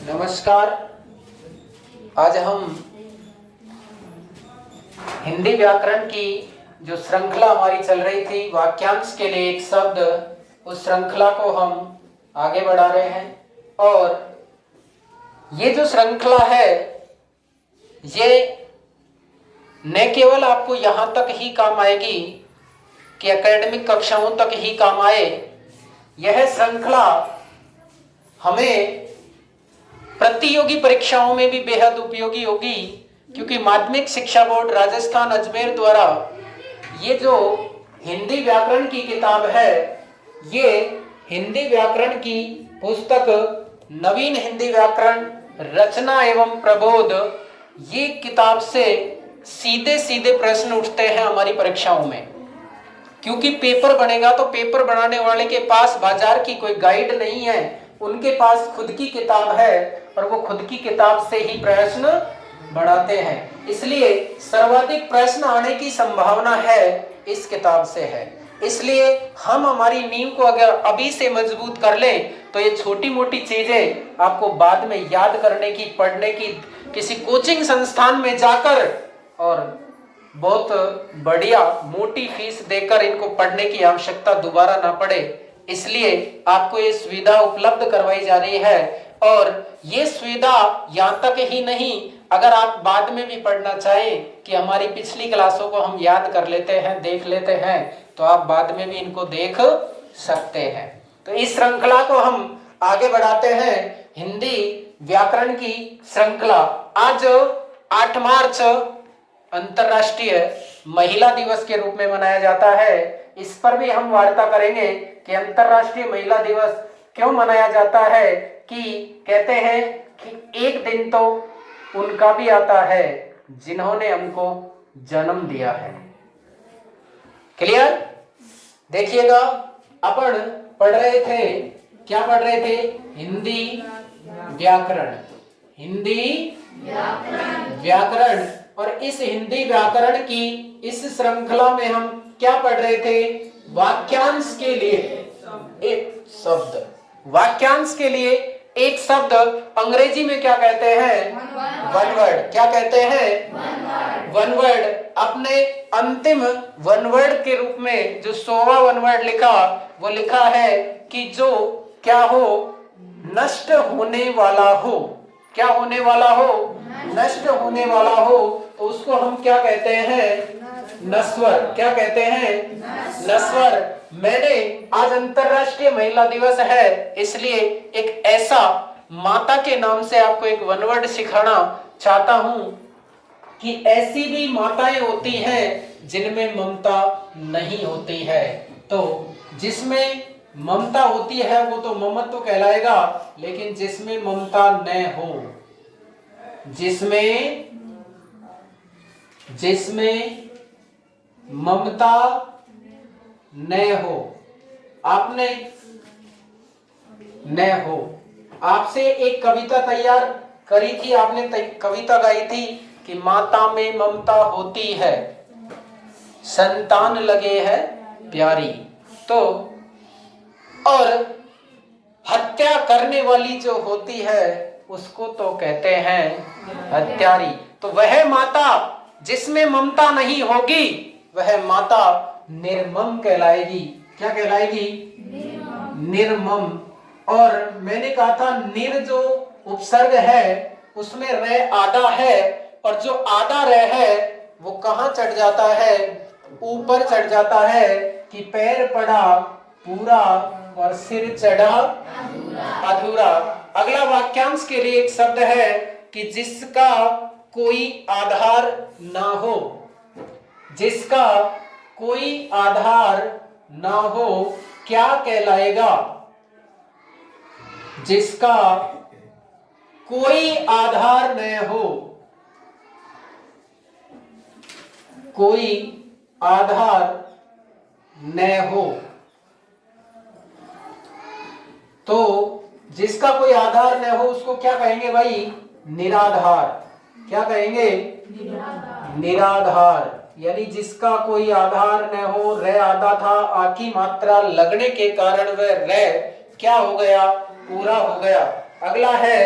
नमस्कार। आज हम हिंदी व्याकरण की जो श्रृंखला हमारी चल रही थी वाक्यांश के लिए एक शब्द, उस श्रृंखला को हम आगे बढ़ा रहे हैं। और ये जो श्रृंखला है ये न केवल आपको यहाँ तक ही काम आएगी कि एकेडमिक कक्षाओं तक ही काम आए, यह श्रृंखला हमें प्रतियोगी परीक्षाओं में भी बेहद उपयोगी होगी, क्योंकि माध्यमिक शिक्षा बोर्ड राजस्थान अजमेर द्वारा ये जो हिंदी व्याकरण की किताब है, ये हिंदी व्याकरण की पुस्तक नवीन हिंदी व्याकरण रचना एवं प्रबोध, ये किताब से सीधे सीधे प्रश्न उठते हैं हमारी परीक्षाओं में। क्योंकि पेपर बनेगा तो पेपर बनाने वाले के पास बाजार की कोई गाइड नहीं है, उनके पास खुद की किताब है और वो खुद की किताब से ही प्रश्न बढ़ाते हैं। इसलिए सर्वाधिक प्रश्न आने की संभावना है इस किताब से है। इसलिए हम हमारी नींव को अगर अभी से मजबूत कर लें तो ये छोटी मोटी चीजें आपको बाद में याद करने की, पढ़ने की, किसी कोचिंग संस्थान में जाकर और बहुत बढ़िया मोटी फीस देकर इनको पढ़ने की आवश्यकता दोबारा ना पड़े, इसलिए आपको ये सुविधा उपलब्ध करवाई जा रही है। और ये सुविधा यहाँ तक ही नहीं, अगर आप बाद में भी पढ़ना चाहें कि हमारी पिछली क्लासों को हम याद कर लेते हैं, देख लेते हैं, तो आप बाद में भी इनको देख सकते हैं। तो इस श्रृंखला को हम आगे बढ़ाते हैं, हिंदी व्याकरण की श्रृंखला। आज 8 मार्च अंतर्राष्ट्रीय महिला दिवस के रूप में मनाया जाता है। इस पर भी हम वार्ता करेंगे कि अंतर्राष्ट्रीय महिला दिवस क्यों मनाया जाता है, कि कहते हैं कि एक दिन तो उनका भी आता है जिन्होंने हमको जन्म दिया है। क्लियर? देखिएगा, अपन पढ़ रहे थे, क्या पढ़ रहे थे? हिंदी व्याकरण, हिंदी व्याकरण। और इस हिंदी व्याकरण की इस श्रृंखला में हम क्या पढ़ रहे थे? वाक्यांश के लिए एक शब्द, वाक्यांश के लिए एक शब्द अंग्रेजी में क्या कहते हैं? One word. क्या कहते हैं? One word. अपने अंतिम वन वर्ड के रूप में जो 100वां वन वर्ड लिखा, वो लिखा है कि जो क्या हो? नष्ट होने वाला हो। क्या होने वाला हो? नष्ट होने वाला हो। तो उसको हम क्या कहते हैं? नस्वर। क्या कहते हैं? नस्वर। मैंने आज अंतर्राष्ट्रीय महिला दिवस है, इसलिए एक ऐसा माता के नाम से आपको एक वन वर्ड सिखाना चाहता हूं कि ऐसी भी माताएं होती हैं जिनमें ममता नहीं होती है। तो जिसमें ममता होती है वो तो ममत्व कहलाएगा, लेकिन जिसमें ममता न हो, जिसमें ममता न हो, आपने न हो, आपसे एक कविता तैयार करी थी, आपने कविता गाई थी कि माता में ममता होती है, संतान लगे है प्यारी। तो और हत्या करने वाली जो होती है उसको तो कहते हैं हत्यारी। तो वह माता जिसमें ममता नहीं होगी, वह माता निर्मम कहलाएगी। क्या कहलाएगी? निर्मम। और मैंने कहा था निर जो उपसर्ग है उसमें रे आधा है, और जो आधा रे है वो कहाँ चढ़ जाता है? ऊपर चढ़ जाता है कि पैर पड़ा पूरा और सिर चढ़ा अधूरा। अगला वाक्यांश के लिए एक शब्द है कि जिसका कोई आधार ना हो, जिसका कोई आधार ना हो क्या कहलाएगा? जिसका कोई आधार न हो, कोई आधार न हो, तो जिसका कोई आधार न हो उसको क्या कहेंगे भाई? निराधार। क्या कहेंगे? निराधार। यानी जिसका कोई आधार न हो, रे आधा था, आ की मात्रा लगने के कारण वह रे क्या हो गया? पूरा हो गया। अगला है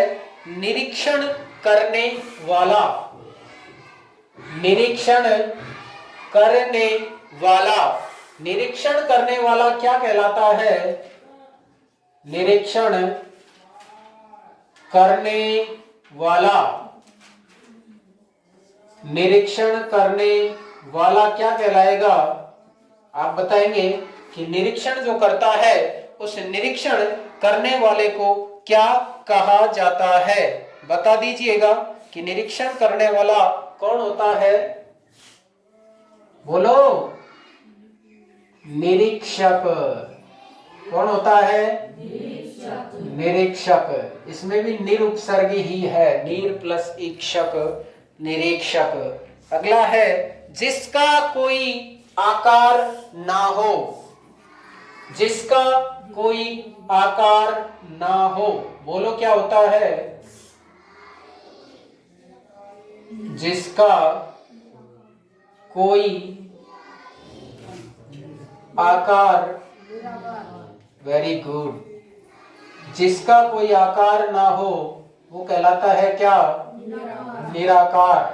निरीक्षण करने वाला, निरीक्षण करने वाला, निरीक्षण करने वाला क्या कहलाता है? निरीक्षण करने वाला, निरीक्षण करने वाला क्या कहलाएगा? आप बताएंगे कि निरीक्षण जो करता है उस निरीक्षण करने वाले को क्या कहा जाता है? बता दीजिएगा कि निरीक्षण करने वाला कौन होता है? बोलो। निरीक्षक। कौन होता है? निरीक्षक। इसमें भी निरुपसर्ग ही है, निर प्लस इक्षक, निरीक्षक। अगला है जिसका कोई आकार ना हो, जिसका कोई आकार ना हो। बोलो क्या होता है? जिसका कोई आकार, वेरी गुड, जिसका कोई आकार ना हो वो कहलाता है क्या? निराकार।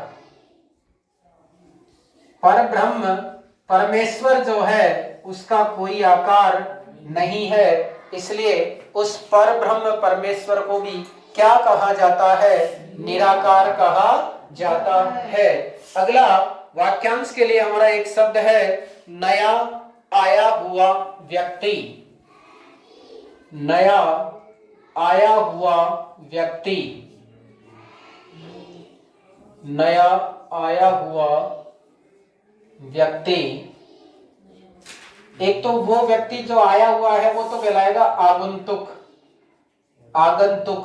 परब्रह्म परमेश्वर जो है उसका कोई आकार नहीं है, इसलिए उस परब्रह्म परमेश्वर को भी क्या कहा जाता है? निराकार कहा जाता है। अगला वाक्यांश के लिए हमारा एक शब्द है नया आया हुआ व्यक्ति। नया आया हुआ व्यक्ति, नया आया हुआ व्यक्ति। एक तो वो व्यक्ति जो आया हुआ है वो तो कहलाएगा आगंतुक, आगंतुक।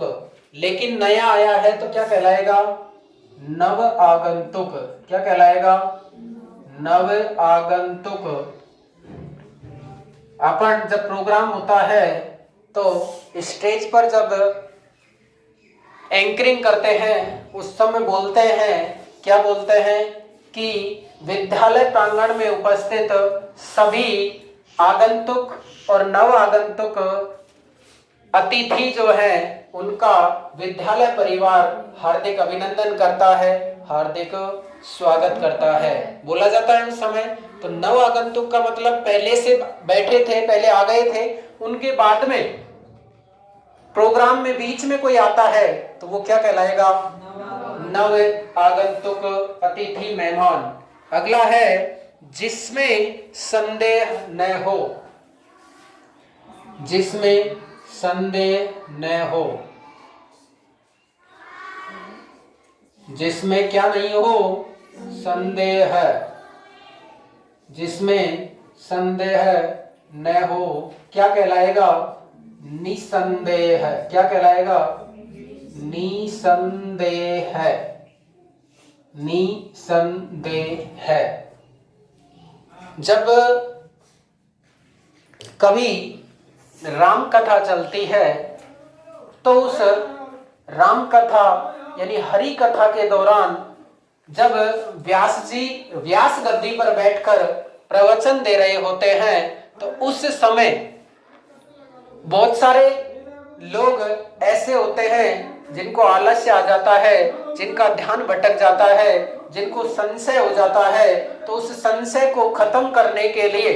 लेकिन नया आया है तो क्या कहलाएगा? नव आगंतुक। क्या कहलाएगा? नव आगंतुक। अपन जब प्रोग्राम होता है तो स्टेज पर जब एंकरिंग करते हैं उस समय बोलते हैं, क्या बोलते हैं कि विद्यालय प्रांगण में उपस्थित सभी आगंतुक और नव आगंतुक अतिथि जो है उनका विद्यालय परिवार हार्दिक अभिनंदन करता है, हार्दिक स्वागत करता है, बोला जाता है उस समय। तो नव आगंतुक का मतलब पहले से बैठे थे, पहले आ गए थे, उनके बाद में प्रोग्राम में बीच में कोई आता है तो वो क्या कहलाएगा? नव आगंतुक अतिथि मेहमान। अगला है जिसमें संदेह न हो, जिसमें संदेह न हो, जिसमें क्या नहीं हो? संदेह। जिसमें संदेह न हो क्या कहलाएगा? निसंदेह। क्या कहलाएगा? निसंदेह, निसंदेह। जब कभी राम कथा चलती है तो उस राम कथा यानी हरि कथा के दौरान जब व्यास जी व्यास गद्दी पर बैठकर प्रवचन दे रहे होते हैं तो उस समय बहुत सारे लोग ऐसे होते हैं जिनको आलस्य आ जाता है, जिनका ध्यान भटक जाता है, जिनको संशय हो जाता है। तो उस संशय को खत्म करने के लिए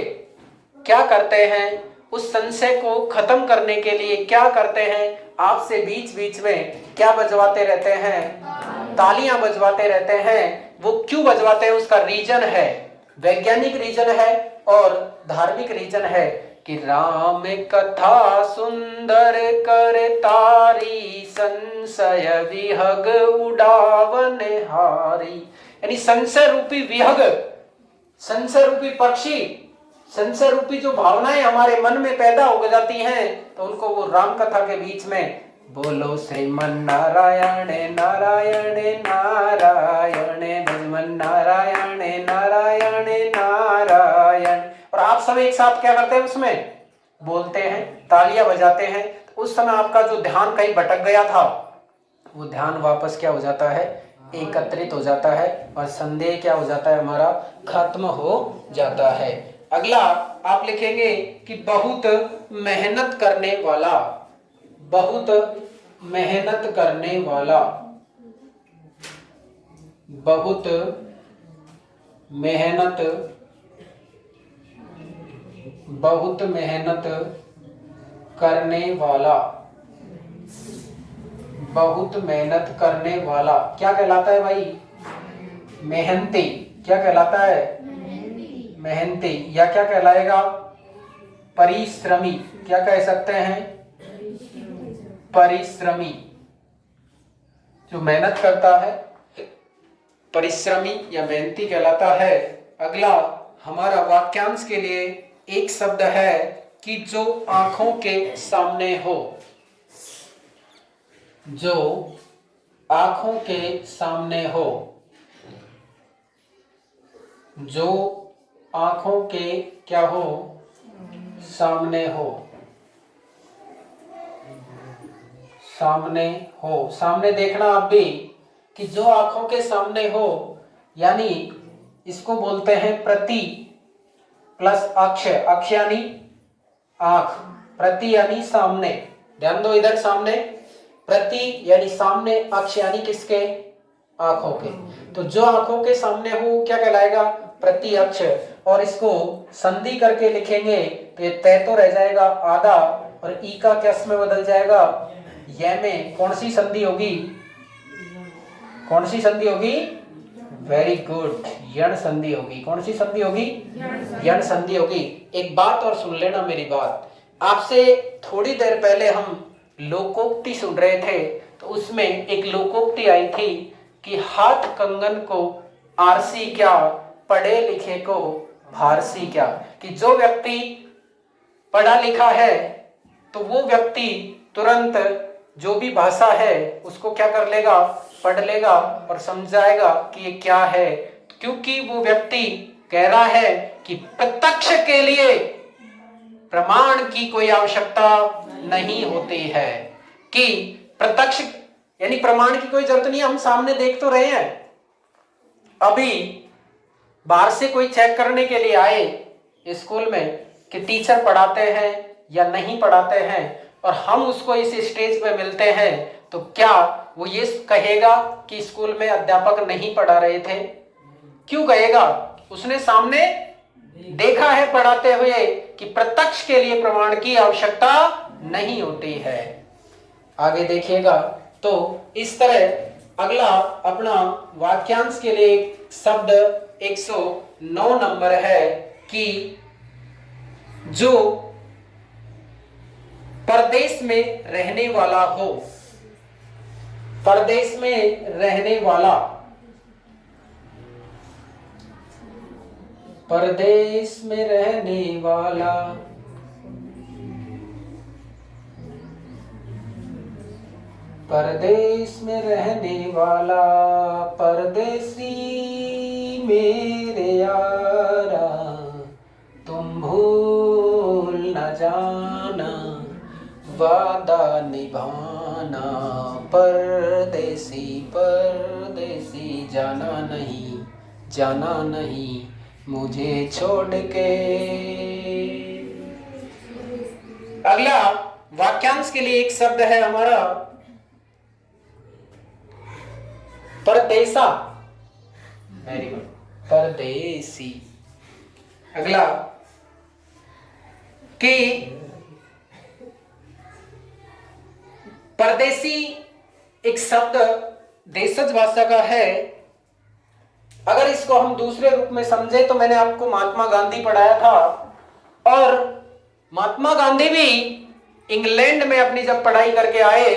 क्या करते हैं? उस संशय को खत्म करने के लिए क्या करते हैं? आपसे बीच बीच में क्या बजवाते रहते हैं? तालियां बजवाते रहते हैं। वो क्यों बजवाते हैं उसका रीजन है, वैज्ञानिक रीजन है और धार्मिक रीजन है कि राम कथा सुंदर कर तारी, संशय विहग उड़ावन हारी। यानी संशय रूपी विहग, संशय रूपी पक्षी, संशय रूपी जो भावनाएं हमारे मन में पैदा हो जाती हैं तो उनको वो राम कथा के बीच में बोलो श्रीमन नारायण नारायण नारायण, भजमन नारायण नारायण नारायण। और आप सब एक साथ क्या करते हैं? उसमें बोलते हैं, तालियां बजाते हैं। तो उस समय आपका जो ध्यान कहीं भटक गया था वो ध्यान वापस क्या हो जाता है? एकत्रित हो जाता है और संदेह क्या हो जाता है? हमारा खत्म हो जाता है। अगला आप लिखेंगे कि बहुत मेहनत करने वाला, बहुत मेहनत करने वाला, बहुत मेहनत करने वाला, बहुत मेहनत करने वाला क्या कहलाता है भाई? मेहनती। क्या कहलाता है? मेहनती। या क्या कहलाएगा? परिश्रमी। क्या कह सकते हैं? परिश्रमी। जो मेहनत करता है परिश्रमी या मेहनती कहलाता है। अगला हमारा वाक्यांश के लिए एक शब्द है कि जो आंखों के सामने हो, जो आंखों के सामने हो, जो आंखों के क्या हो? सामने हो, सामने हो। सामने देखना आप भी कि जो आंखों के सामने हो, यानी इसको बोलते हैं प्रति प्लस अक्ष। अक्ष यानी आंख, प्रति यानी सामने। ध्यान दो इधर, सामने प्रति यानी सामने, अक्ष यानी किसके? आंखों के। तो जो आंखों के सामने हो क्या कहलाएगा? प्रति अक्ष। और इसको संधि करके लिखेंगे तो ये तय तो रह जाएगा आधा, और ई का किस में बदल जाएगा? य में। कौन सी संधि होगी? कौन सी संधि होगी? वेरी गुड, यण संधि होगी। कौन सी संधि होगी? यण संधि होगी। एक बात और सुन लेना मेरी बात। आपसे थोड़ी देर पहले हम लोकोक्ति सुन रहे थे, तो उसमें एक लोकोक्ति आई थी कि हाथ कंगन को आरसी क्या, पढ़े लिखे को फारसी क्या। कि जो व्यक्ति पढ़ा लिखा है तो वो व्यक्ति तुरंत जो भी भाषा है उसको क्या कर लेगा? पढ़ लेगा और समझाएगा कि ये क्या है, क्योंकि वो व्यक्ति कह रहा है कि प्रत्यक्ष के लिए प्रमाण की कोई आवश्यकता नहीं होती है। कि प्रत्यक्ष यानी प्रमाण की कोई जरूरत नहीं, हम सामने देख तो रहे हैं। अभी बाहर से कोई चेक करने के लिए आए स्कूल में कि टीचर पढ़ाते हैं या नहीं पढ़ाते हैं, और हम उसको इस स्टेज पे मिलते हैं, तो क्या वो ये कहेगा कि स्कूल में अध्यापक नहीं पढ़ा रहे थे? क्यों कहेगा? उसने सामने देखा है पढ़ाते हुए कि प्रत्यक्ष के लिए प्रमाण की आवश्यकता नहीं होती है। आगे देखिएगा तो इस तरह अगला अपना वाक्यांश के लिए शब्द 109 नंबर है कि जो परदेश में रहने वाला हो। परदेश में रहने वाला, परदेश में रहने वाला, परदेश में रहने वाला, परदेसी मेरे यारा, तुम भूल न जाना वादा निभाना। परदेसी परदेसी जाना नहीं, जाना नहीं मुझे छोड़ के। अगला वाक्यांश के लिए एक शब्द है हमारा परदेसा। वेरी गुड, परदेसी। अगला कि परदेसी एक शब्द देशज भाषा का है। अगर इसको हम दूसरे रूप में समझे तो मैंने आपको महात्मा गांधी पढ़ाया था, और महात्मा गांधी भी इंग्लैंड में अपनी जब पढ़ाई करके आए,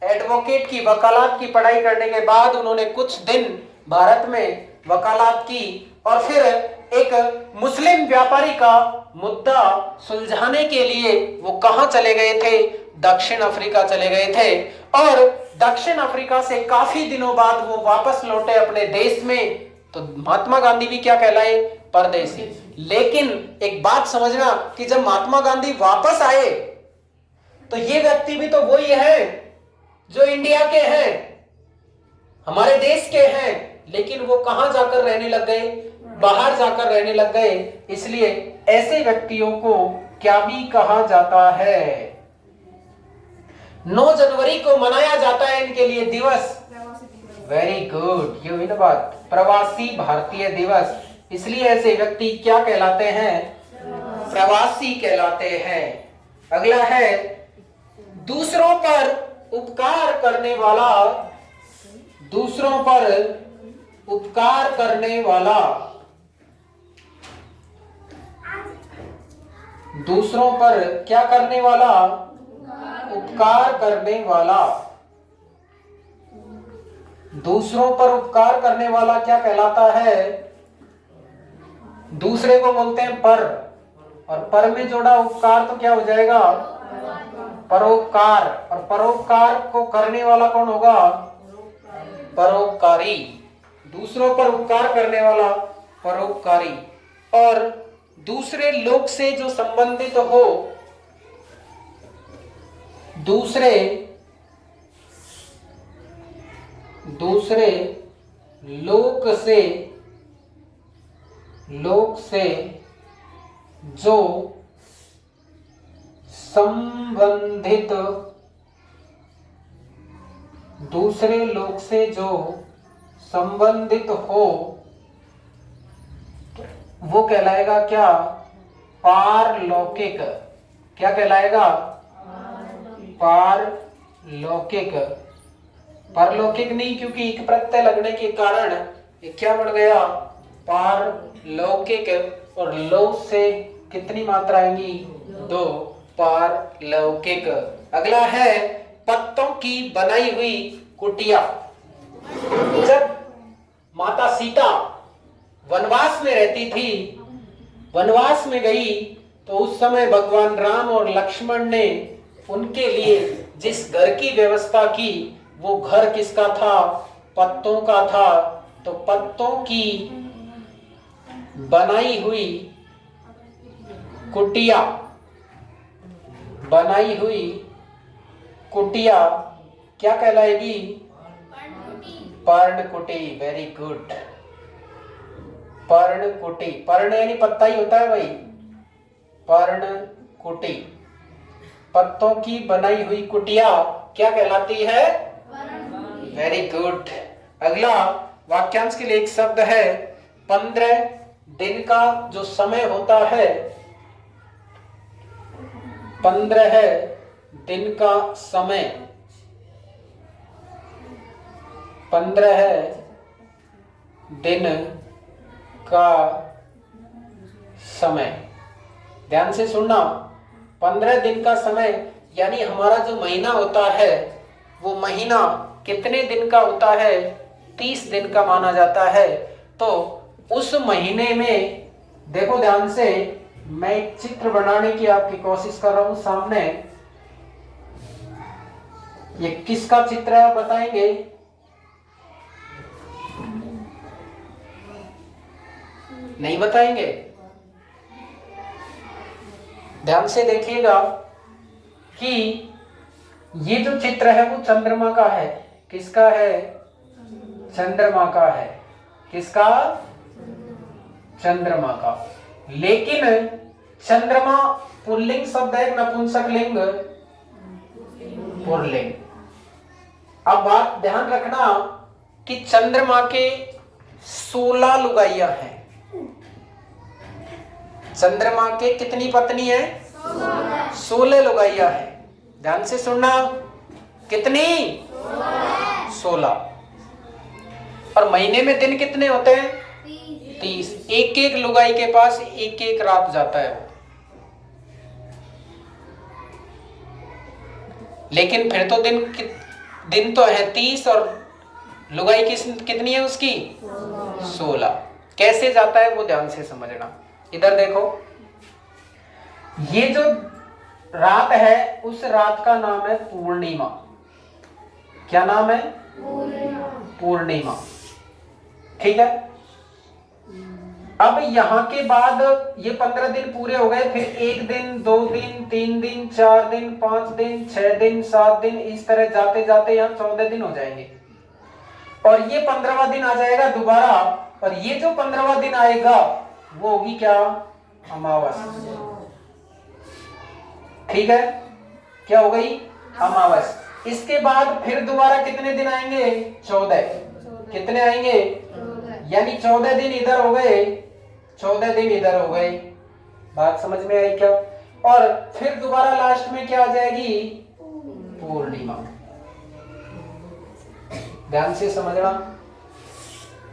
एडवोकेट की वकालत की पढ़ाई करने के बाद उन्होंने कुछ दिन भारत में वकालत की, और फिर एक मुस्लिम व्यापारी का मुद्दा सुलझाने के लिए वो कहां चले गए थे? दक्षिण अफ्रीका चले गए थे। और दक्षिण अफ्रीका से काफी दिनों बाद वो वापस लौटे अपने देश में, तो महात्मा गांधी भी क्या कहलाए? परदेसी। लेकिन एक बात समझना कि जब महात्मा गांधी वापस आए तो ये व्यक्ति भी तो वही है जो इंडिया के हैं, हमारे देश के हैं, लेकिन वो कहां जाकर रहने लग गए? बाहर जाकर रहने लग गए। इसलिए ऐसे व्यक्तियों को क्या भी कहा जाता है? 9 जनवरी को मनाया जाता है इनके लिए दिवस। वेरी गुड, ये हुई ना बात, प्रवासी भारतीय दिवस। इसलिए ऐसे व्यक्ति क्या कहलाते हैं? प्रवासी कहलाते हैं। अगला है दूसरों पर उपकार करने वाला। दूसरों पर उपकार करने वाला। दूसरों पर क्या करने वाला? उपकार करने वाला। दूसरों पर उपकार करने वाला क्या कहलाता है? दूसरे को बोलते हैं पर, और पर में जोड़ा उपकार तो क्या हो जाएगा? परोपकार। और परोपकार को करने वाला कौन होगा? परोपकारी। दूसरों पर उपकार करने वाला परोपकारी। और दूसरे लोग से जो संबंधित हो, दूसरे लोक से जो संबंधित, दूसरे लोग से जो संबंधित हो, वो कहलाएगा क्या? पारलौकिक। क्या कहलाएगा? पारलौकिक। पारलौकिक नहीं, क्योंकि एक प्रत्यय लगने के कारण ये क्या बन गया? पारलौकिक। और लोक से कितनी मात्रा आएंगी? 2, पारलौकिक। अगला है पत्तों की बनाई हुई कुटिया। जब माता सीता वनवास में रहती थी, वनवास में गई, तो उस समय भगवान राम और लक्ष्मण ने उनके लिए जिस घर की व्यवस्था की, वो घर किसका था? पत्तों का था। तो पत्तों की बनाई हुई कुटिया, बनाई हुई कुटिया क्या कहलाएगी? पर्णकुटी। वेरी गुड, पर्णकुटी। पर्ण यानी पत्ता ही होता है भाई, पर्णकुटी। पत्तों की बनाई हुई कुटिया क्या कहलाती है? Very good. अगला वाक्यांश के लिए एक शब्द है 15 दिन का जो समय होता है, 15 दिन का समय, 15 दिन का समय। ध्यान से सुनना, 15 दिन का समय यानी हमारा जो महीना होता है, वो महीना कितने दिन का होता है? 30 दिन का माना जाता है। तो उस महीने में देखो ध्यान से, मैं एक चित्र बनाने की आपकी कोशिश कर रहा हूं सामने। ये किसका चित्र है आप बताएंगे? नहीं बताएंगे? ध्यान से देखिएगा कि ये जो चित्र है वो चंद्रमा का है। किसका है? चंद्रमा का है। किसका? चंद्रमा का। लेकिन चंद्रमा पुल्लिंग शब्द है, नपुंसक लिंग? पुल्लिंग। अब बात ध्यान रखना कि चंद्रमा के 16 लुगाइयां हैं। चंद्रमा के कितनी पत्नी है? 16 लुगाइयां हैं। ध्यान से सुनना, कितनी? 16। और महीने में दिन कितने होते हैं? 30। एक एक लुगाई के पास एक एक रात जाता है वो। लेकिन फिर तो दिन तो है 30 और लुगाई कितनी है उसकी? 16। कैसे जाता है वो ध्यान से समझना। इधर देखो, ये जो रात है उस रात का नाम है पूर्णिमा। क्या नाम है? पूर्णिमा। ठीक है। अब यहां के बाद ये 15 दिन पूरे हो गए, फिर 1 दिन, 2 दिन, 3 दिन, 4 दिन, 5 दिन, 6 दिन, 7 दिन, इस तरह जाते जाते यहाँ 14 दिन हो जाएंगे। और ये 15वां दिन आ जाएगा दोबारा, और ये जो 15वां दिन आएगा वो होगी क्या? अमावस। ठीक है, क्या हो गई? अमावस। इसके बाद फिर दोबारा कितने दिन आएंगे? 14। कितने आएंगे? यानी 14 दिन इधर हो गए, 14 दिन इधर हो गए। बात समझ में आई क्या? और फिर दोबारा लास्ट में क्या आ जाएगी? पूर्णिमा। ध्यान से समझना,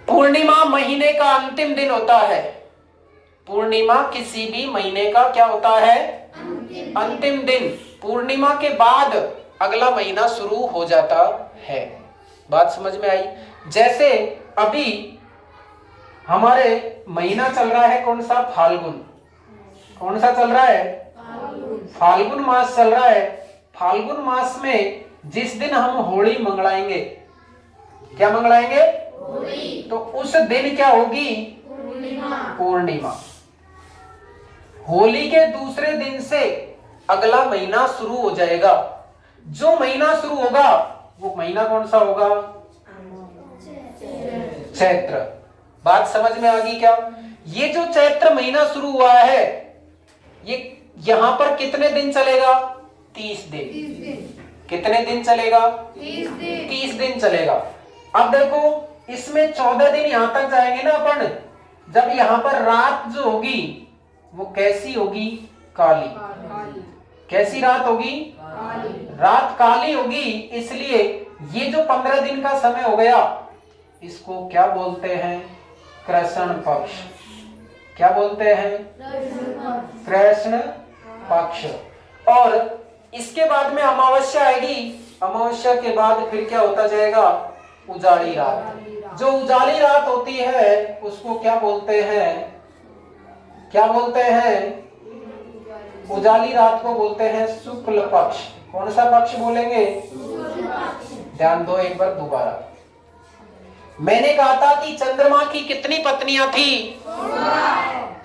पूर्णिमा महीने का अंतिम दिन होता है। पूर्णिमा किसी भी महीने का क्या होता है? अंतिम दिन। पूर्णिमा के बाद अगला महीना शुरू हो जाता है। बात समझ में आई? जैसे अभी हमारे महीना चल रहा है कौन सा? फाल्गुन। कौन सा चल रहा है? फाल्गुन मास चल रहा है। फाल्गुन मास में जिस दिन हम होली मंगलाएंगे, क्या मंगलाएंगे? होली। तो उस दिन क्या होगी? पूर्णिमा। होली के दूसरे दिन से अगला महीना शुरू हो जाएगा। जो महीना शुरू होगा वो महीना कौन सा होगा? चैत्र। बात समझ में आ गई क्या? ये जो चैत्र महीना शुरू हुआ है, ये यहां पर कितने दिन चलेगा? 30 दिन। कितने दिन चलेगा? 30 दिन चलेगा। अब देखो, इसमें 14 दिन यहां तक जाएंगे ना अपन, जब यहां पर रात जो होगी वो कैसी होगी? काली। कैसी रात होगी? रात काली होगी। इसलिए ये जो 15 दिन का समय हो गया, इसको क्या बोलते हैं? कृष्ण पक्ष। क्या बोलते हैं? कृष्ण पक्ष। और इसके बाद में अमावस्या आएगी। अमावस्या के बाद फिर क्या होता जाएगा? उजाली रात। जो उजाली रात होती है उसको क्या बोलते हैं? क्या बोलते हैं? उजाली रात को बोलते हैं शुक्ल पक्ष। कौन सा पक्ष बोलेंगे? ध्यान दो एक बार दोबारा। मैंने कहा था कि चंद्रमा की कितनी पत्नियां थी?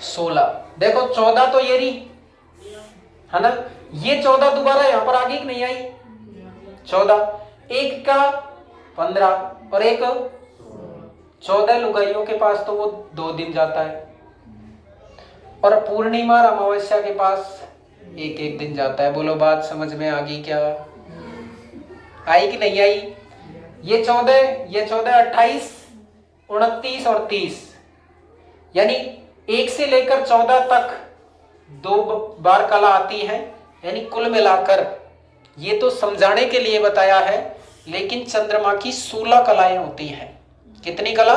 16। देखो 14 तो ये रही है ना, ये 14 दोबारा यहां पर आ गई कि नहीं आई? 14 एक का 15 और एक 14 लुगाइयों के पास तो वो 2 दिन जाता है, और पूर्णिमा और अमावस्या के पास एक एक दिन जाता है। बोलो बात समझ में आ गई क्या? आई कि नहीं आई? ये 14 28 29 और 30, यानी 1 से लेकर 14 तक 2 बार कला आती है। यानी कुल मिलाकर, ये तो समझाने के लिए बताया है, लेकिन चंद्रमा की 16 कलाएं होती हैं। कितनी कला?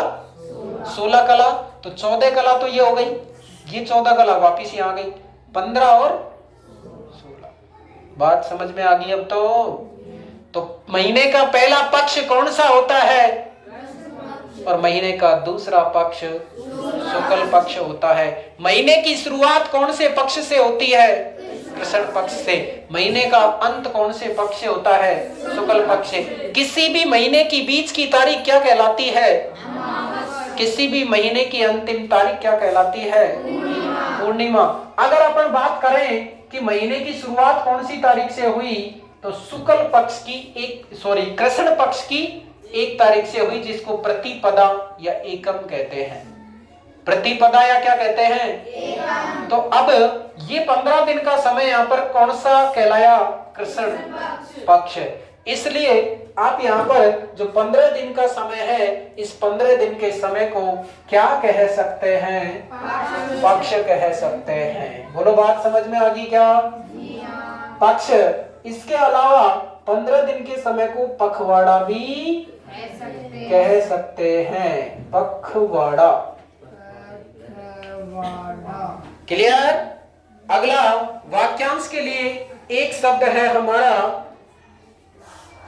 16 कला। तो 14 कला तो ये हो गई, ये 14 कला वापिस यहाँ आ गई, 15 और 16। बात समझ में आ गई अब तो महीने का पहला पक्ष कौन सा होता है? और महीने का दूसरा पक्ष शुक्ल पक्ष होता है। महीने की शुरुआत कौन से पक्ष से होती है? कृष्ण पक्ष से। महीने का अंत कौन से पक्ष से होता है? शुक्ल पक्ष से। किसी भी महीने की बीच की तारीख क्या कहलाती है? किसी भी महीने की अंतिम तारीख क्या कहलाती है? पूर्णिमा। अगर अपन बात करें कि महीने की शुरुआत कौन सी तारीख से हुई, तो शुक्ल पक्ष की कृष्ण पक्ष की 1 तारीख से हुई, जिसको प्रतिपदा या एकम कहते हैं। प्रतिपदा या क्या कहते हैं? एकम। तो अब ये 15 दिन का समय यहाँ पर कौन सा कहलाया? कृष्ण पक्ष। इसलिए आप यहाँ पर जो 15 दिन का समय है, इस 15 दिन के समय को क्या कह सकते हैं? पक्ष कह सकते हैं। बोलो बात समझ में आ गई क्या? पक्ष। इसके अलावा 15 दिन के समय को पखवाड़ा भी कह सकते हैं। पखवाड़ा। क्लियर? अगला वाक्यांश के लिए एक शब्द है हमारा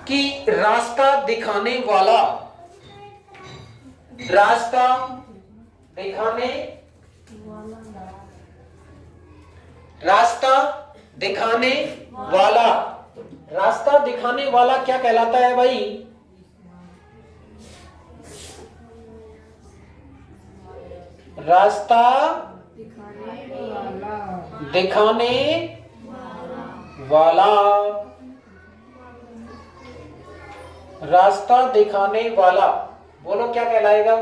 कि रास्ता दिखाने वाला। रास्ता दिखाने, रास्ता दिखाने वाला। रास्ता दिखाने वाला क्या कहलाता है भाई? रास्ता दिखाने वाला। रास्ता दिखाने वाला बोलो क्या कहलाएगा?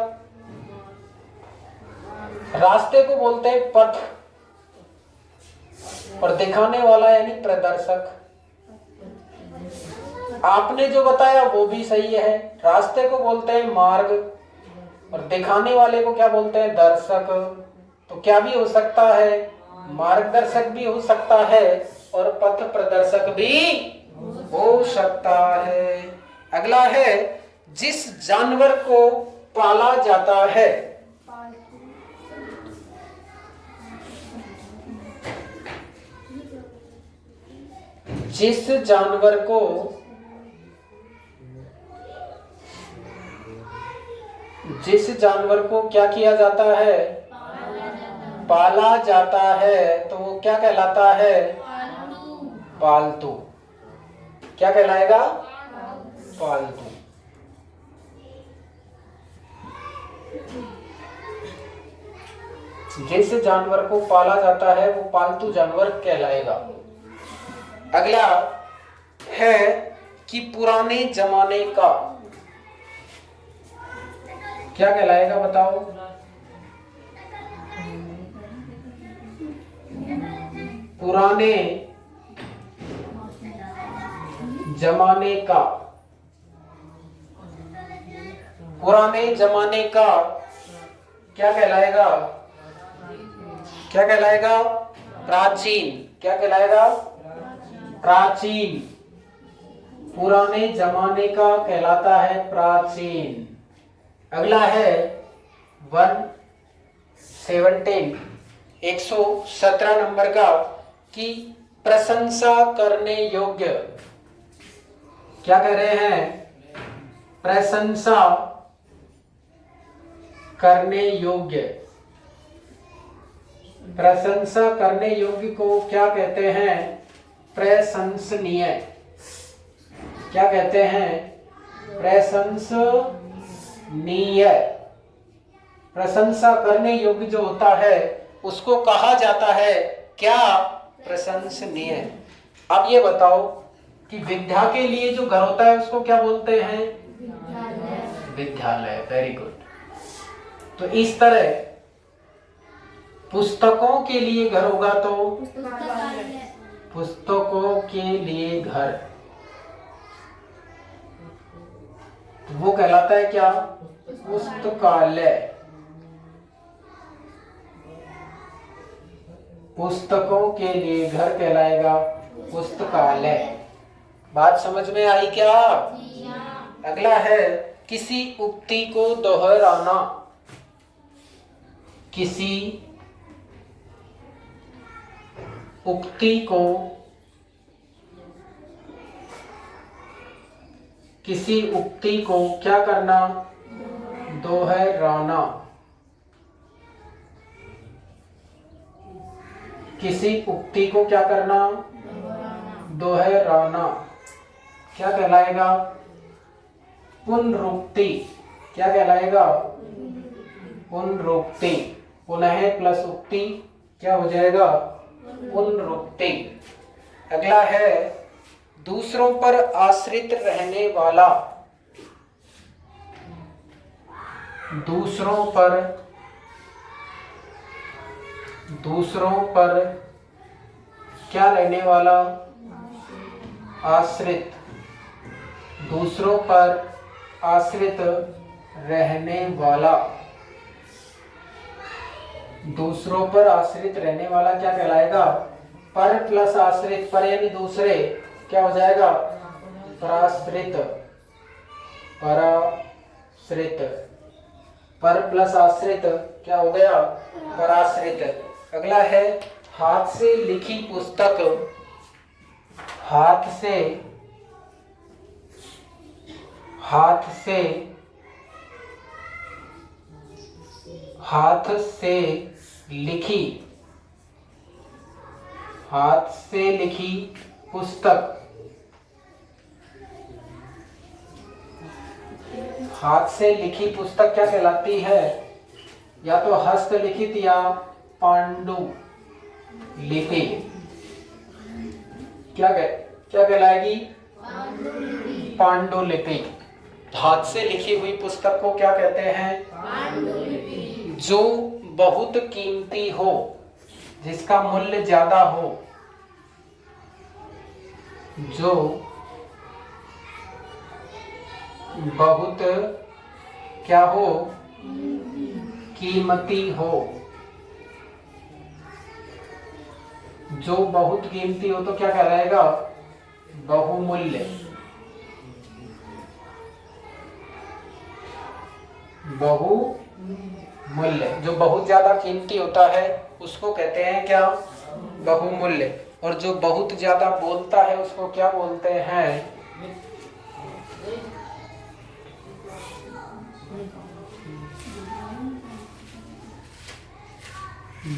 रास्ते को बोलते हैं पथ, और दिखाने वाला यानी प्रदर्शक। आपने जो बताया वो भी सही है। रास्ते को बोलते हैं मार्ग और दिखाने वाले को क्या बोलते हैं? दर्शक। तो क्या भी हो सकता है? मार्गदर्शक भी हो सकता है और पथ प्रदर्शक भी हो सकता है। अगला है, जिस जानवर को पाला जाता है, जिस जानवर को क्या किया जाता है? पाला जाता है, तो वो क्या कहलाता है? पालतू। क्या कहलाएगा? पालतू। जिस जानवर को पाला जाता है वो पालतू जानवर कहलाएगा। अगला है कि पुराने जमाने का क्या कहलाएगा? बताओ। पुराने जमाने का, पुराने जमाने का क्या कहलाएगा? क्या कहलाएगा? प्राचीन। क्या कहलाएगा? प्राचीन। पुराने जमाने का कहलाता है प्राचीन। अगला है 117 नंबर का, कि प्रशंसा करने योग्य। क्या कह रहे हैं? प्रशंसा करने योग्य। प्रशंसा करने योग्य को क्या कहते हैं? प्रशंसनीय। क्या कहते हैं? प्रशंसनीय। प्रशंसा करने योग्य जो होता है उसको कहा जाता है क्या? प्रशंसनीय। अब ये बताओ कि विद्या के लिए जो घर होता है उसको क्या बोलते हैं? विद्यालय। Very good. तो इस तरह पुस्तकों के लिए घर होगा तो पुस्तकों के लिए घर, तो वो कहलाता है क्या? पुस्तकालय। पुस्तकों के लिए घर कहलाएगा पुस्तकालय। बात समझ में आई क्या? अगला है, किसी उक्ति को दोहराना। किसी उक्ति को क्या करना? दोहराना। किसी उक्ति को क्या करना? दोहराना। क्या कहलाएगा? पुनरुक्ति। क्या कहलाएगा? पुनरुक्ति। पुनः प्लस उक्ति क्या हो जाएगा? पुनरुक्ति। अगला है, दूसरों पर आश्रित रहने वाला। दूसरों पर क्या रहने वाला? आश्रित। दूसरों पर आश्रित रहने वाला। दूसरों पर आश्रित रहने वाला क्या कहलाएगा? पर प्लस आश्रित, पर यानी दूसरे, क्या हो जाएगा? पराश्रित। पराश्रित। पर प्लस आश्रित क्या हो गया? पराश्रित। अगला है, हाथ से लिखी पुस्तक। हाथ से लिखी पुस्तक। हाथ से लिखी पुस्तक क्या कहलाती है? या तो हस्तलिखित या पांडुलिपि। क्या कहलाएगी? पांडुलिपि। हाथ से लिखी हुई पुस्तक को क्या कहते हैं? पांडुलिपि। जो बहुत कीमती हो, जिसका मूल्य ज्यादा हो, जो बहुत क्या हो, कीमती हो। जो बहुत कीमती हो तो क्या कहलाएगा, बहुमूल्य। बहुमूल्य, जो बहुत ज्यादा कीमती होता है उसको कहते हैं क्या, बहुमूल्य। और जो बहुत ज्यादा बोलता है उसको क्या बोलते हैं,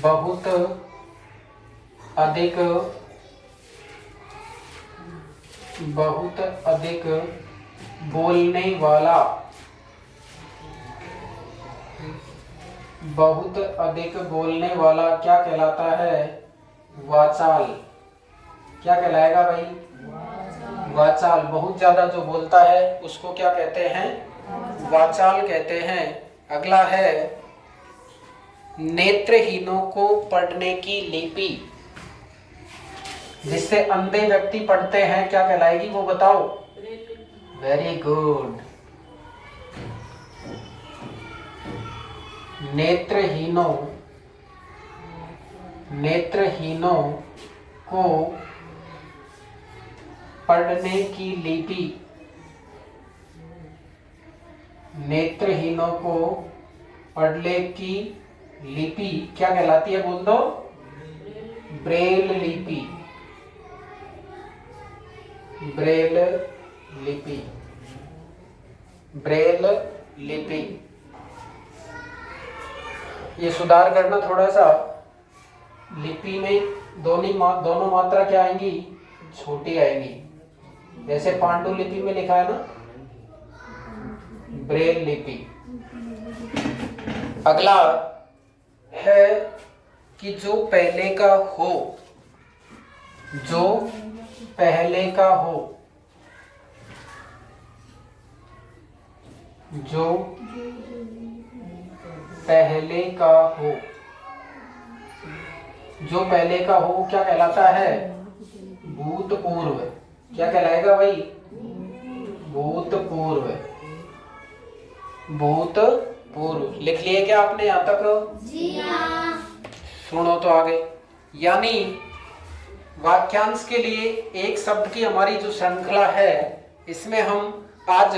बहुत अधिक, बहुत अधिक बोलने वाला, बहुत अधिक बोलने वाला क्या कहलाता है, वाचाल। क्या कहलाएगा भाई, वाचाल। बहुत ज्यादा जो बोलता है उसको क्या कहते हैं, वाचाल कहते हैं। अगला है नेत्रहीनों को पढ़ने की लिपि, जिससे अंधे व्यक्ति पढ़ते हैं, क्या कहलाएगी वो बताओ। Very good. नेत्रहीनों, नेत्रहीनों को पढ़ने की लिपि, नेत्रहीनों को पढ़ने की लिपि क्या कहलाती है, बोल दो। ब्रेल लिपि, ब्रेल लिपि, ब्रेल लिपि। ये सुधार करना थोड़ा सा, लिपि में दोनों मात्रा क्या आएंगी, छोटी आएंगी। जैसे पांडुलिपि में लिखा है ना, ब्रेल लिपि। अगला है कि जो पहले का हो, जो पहले का हो, जो पहले का हो, जो पहले का हो क्या कहलाता है, भूतपूर्व। क्या कहलाएगा भाई, भूतपूर्व, भूतपूर्व। लिख लिए क्या आपने यहां तक? जी हाँ। सुनो तो आगे, यानी वाक्यांश के लिए एक शब्द की हमारी जो श्रृंखला है, इसमें हम आज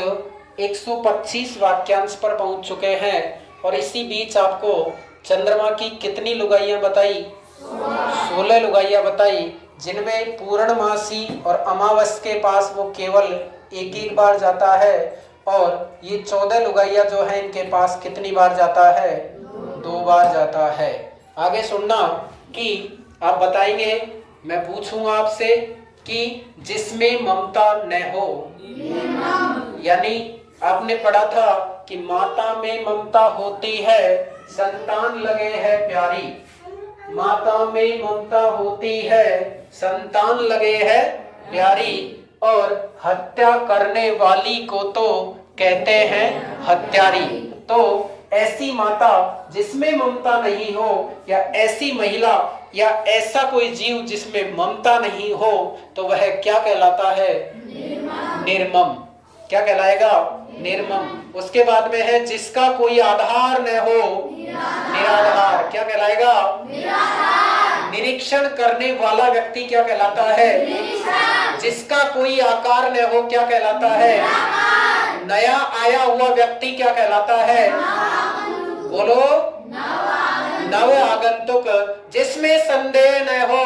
125 वाक्यांश पर पहुंच चुके हैं। और इसी बीच आपको चंद्रमा की कितनी लुगाइयां बताई, 16 लुगाइयां बताई, जिनमें पूर्णमासी और अमावस के पास वो केवल एक एक बार जाता है। और ये 14 लुगाइयां जो है इनके पास कितनी बार जाता है, 2 बार जाता है। आगे सुनना कि आप बताएंगे, मैं पूछूंगा आपसे कि जिसमें ममता न हो, यानी आपने पढ़ा था कि माता में ममता होती है, संतान लगे है प्यारी। माता में ममता होती है, संतान लगे है प्यारी। और हत्या करने वाली को तो कहते हैं हत्यारी। तो ऐसी माता जिसमें ममता नहीं हो, या ऐसी महिला या ऐसा कोई जीव जिसमें ममता नहीं हो, तो वह क्या कहलाता है, निर्मम। क्या कहलाएगा, निर्मम। उसके बाद में है जिसका कोई आधार न हो, निराधार। क्या कहलाएगा, निरीक्षण करने वाला व्यक्ति क्या कहलाता है, जिसका कोई आकार न हो क्या कहलाता है, नया आया हुआ व्यक्ति क्या कहलाता है, बोलो, नव आगंतुक। जिसमें संदेह न हो,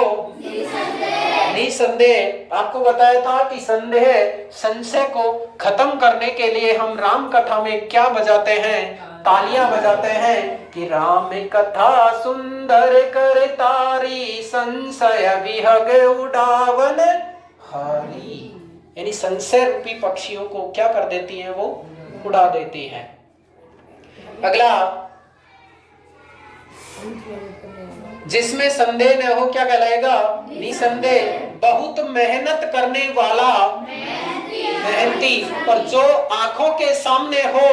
निसंदेह। आपको बताया था कि संदेह, संशय को खत्म करने के लिए हम राम कथा में क्या बजाते हैं, तालियां बजाते हैं कि राम कथा सुंदर कर तारी, संशय विहग उड़ावन हारी। यानी संशय रूपी पक्षियों को क्या कर देती हैं, वो उड़ा देती हैं। अगला, जिसमें संदेह न हो क्या कहलाएगा, निसंदेह। बहुत मेहनत करने वाला, मेहनती। और जो आंखों के सामने हो,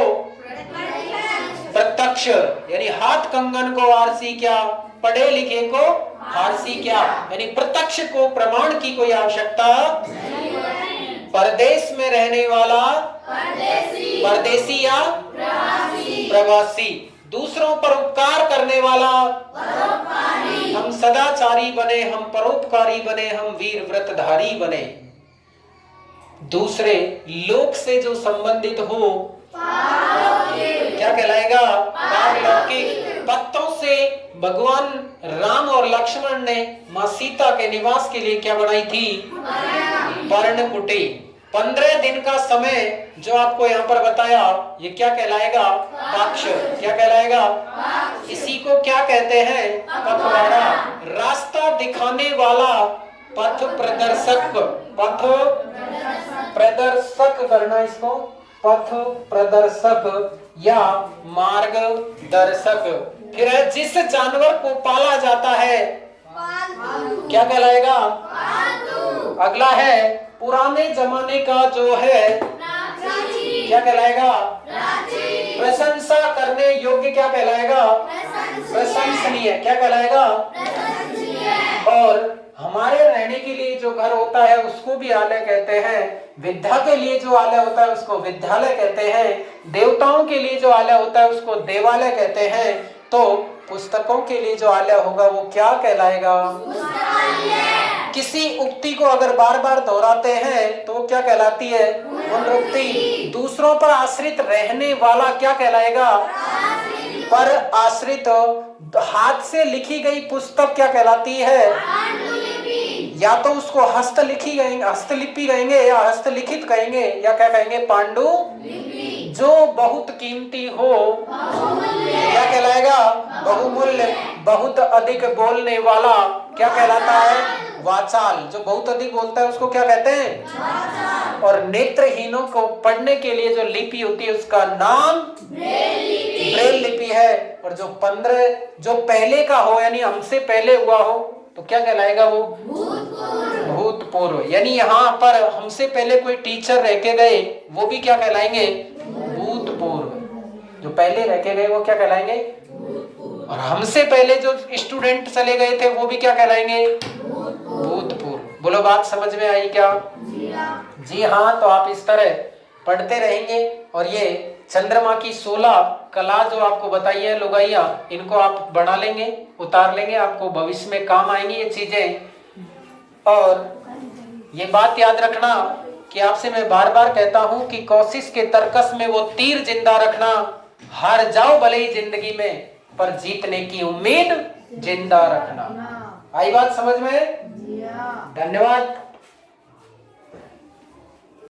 प्रत्यक्ष। यानी हाथ कंगन को आरसी क्या, पढ़े लिखे को फारसी क्या। यानी प्रत्यक्ष को प्रमाण की कोई आवश्यकता। परदेश में रहने वाला परदेसी या प्रवासी, दूसरों पर उपकार करने वाला हम सदाचारी बने, हम परोपकारी बने, हम वीर व्रतधारी बने। दूसरे लोक से जो संबंधित हो क्या कहलाएगा? पारलौकिक। पत्तों से भगवान राम और लक्ष्मण ने मां सीता के निवास के लिए क्या बनाई थी? पर्णकुटी। 15 दिन का समय जो आपको यहाँ पर बताया, ये क्या कहलाएगा? पक्ष। क्या कहलाएगा? इसी को क्या कहते हैं? पखवाड़ा। रास्ता दिखाने वाला पथ प्रदर्शक। पथ प्रदर्शक करना इसको, पथ प्रदर्शक या मार्गदर्शक। फिर है जिस जानवर को पाला जाता है क्या कहलाएगा? अगला है पुराने जमाने का जो है क्या कहलाएगा? प्रशंसा करने योग्य क्या कहलाएगा? प्रशंसनीय। क्या कहलाएगा? और हमारे रहने के लिए जो घर होता है उसको भी आलय कहते हैं। विद्या के लिए जो आलय होता है उसको विद्यालय कहते हैं। देवताओं के लिए जो आलय होता है उसको देवालय कहते हैं। तो पुस्तकों के लिए जो आलय होगा वो क्या कहलाएगा? किसी उक्ति को अगर बार बार दोहराते हैं तो क्या कहलाती है? पुनरुक्ति। दूसरों पर आश्रित रहने वाला क्या कहलाएगा? पर आश्रित। हाथ से लिखी गई पुस्तक क्या कहलाती है? या तो उसको हस्तलिपि कहेंगे या हस्तलिखित कहेंगे या क्या कहेंगे? पांडुलिपि। जो बहुत कीमती हो क्या कहलाएगा? बहुमूल्य। बहुत अधिक बोलने वाला क्या कहलाता है? वाचाल। जो बहुत अधिक बोलता है उसको क्या कहते हैं? और नेत्रहीनों को पढ़ने के लिए जो लिपि होती है उसका नाम ब्रेल लिपि है। और जो पहले का हो यानी हमसे पहले हुआ हो तो क्या कहलाएगा? वो भूतपूर्व। यानी यहाँ पर हमसे पहले कोई टीचर रह के गए वो भी क्या कहलाएंगे? भूतपूर्व। जो पहले रह के गए वो क्या कहलाएंगे? और हमसे पहले जो स्टूडेंट चले गए थे वो भी क्या कहलाएंगे? भूतपूर्व। बोलो बात समझ में आई क्या? जी हाँ। तो आप इस तरह पढ़ते रहेंगे और ये चंद्रमा की 16 कला जो आपको बताई है लुगाइया, इनको आप बना लेंगे, उतार लेंगे, आपको भविष्य में काम आएंगी ये चीजें। और ये बात याद रखना कि आपसे मैं बार बार कहता हूं कि कोशिश के तर्कस में वो तीर जिंदा रखना। हार जाओ भले ही जिंदगी में पर जीतने की उम्मीद जिंदा रखना। आई बात समझ में? धन्यवाद।